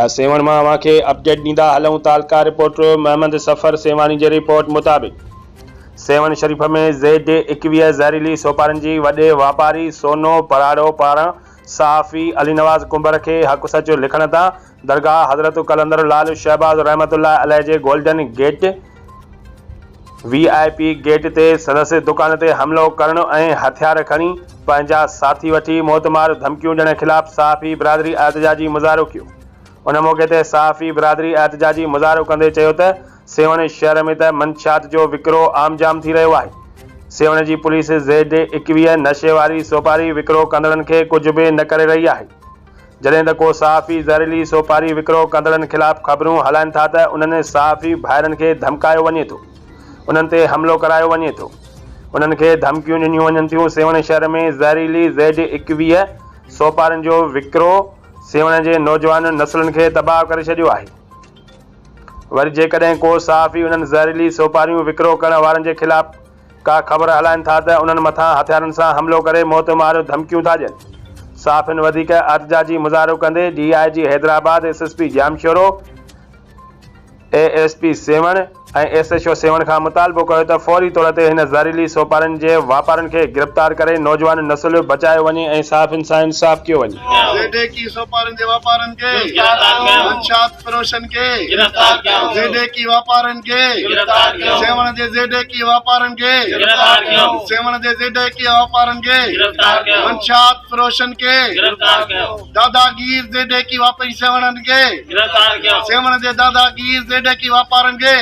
Seven मां अव्हांखे update ॾींदा हलूं। तालका रिपोर्टर मोहम्मद सफ़र सेवानी जी रिपोर्ट मुताबिक़ सेवन शरीफ़ में Z21 ज़हरीली सोपारनि जी वॾे वापारी सोनो पराड़ो पारां सहाफ़ी अली नवाज़ कुंबर खे हक़ सच लिखण तां दरगाह हज़रत कलंदर लाल शहबाज़ रहमतुल्लाह अलैह जे गोल्डन गेट VIP गेट ते सदस्य दुकान ते हमिलो करण ऐं हथियार खणी पंहिंजा साथी वठी मोतमार धमकियूं ॾियण ख़िलाफ़ सहाफ़ी बिरादरी एहतजाजी मुज़ाहिरो कयो। उन मौक़े ते सहाफ़ी बिरादरी एहतजाजी मुज़ाहिरो कंदे चयो त सेवन शहर में त मंशियात जो विकिरो आम जाम थी रहियो आहे। सेवन जी पुलिस Z21 नशे वारी सोपारी विकिरो कंदड़नि खे कुझु बि न करे रही आहे। जॾहिं त को सहाफ़ी ज़हरीली सोपारी विकिरो कंदड़नि ख़िलाफ़ ख़बरूं हलाइनि था त उन्हनि सहाफ़ी भाइरनि खे धमकायो वञे थो, उन्हनि ते हमिलो करायो वञे थो, उन्हनि खे धमकियूं ॾिनियूं वञनि थियूं। सेवन शहर में ज़हरीली Z21 सोपारनि जो विकिरो सेवन जे नौजवान नस्लनि खे तबाह करे छॾियो आहे। वरी जेकॾहिं को सहाफ़ी उन्हनि ज़हरीली सोपारियूं विकिरो करण वारनि जे ख़िलाफ़ का ख़बर हलाइनि था त उन्हनि मथां हथियारनि सां हमिलो करे मौतमार धमकियूं था ॾियनि। सहाफ़ियुनि वधीक एहतजाजी मुज़ाहिरो कंदे DIG Hyderabad, SSP Jamshoro, ASP seven ऐं SHO सेवन खां मुतालबो कयो त फौरी तौर ते हिन ज़हरीली सोपारनि जे वापारनि खे गिरफ़्तार करे नौजवान नस्ल बचायो वञे ऐं सहाफ़ियुनि सां इंसाफ़ कयो वञे। Z21 सोपारनि जे वापारनि खे मंशियात फ़रोशनि खे Z21 वापारनि खे सेवन जे Z21 वापारनि खे सेवन जे Z21 वापारनि खे मंशियात फ़रोशनि खे दादागीर Z21 वापारी सेवननि खे सेवन जे दादागीर Z21 वापारनि खे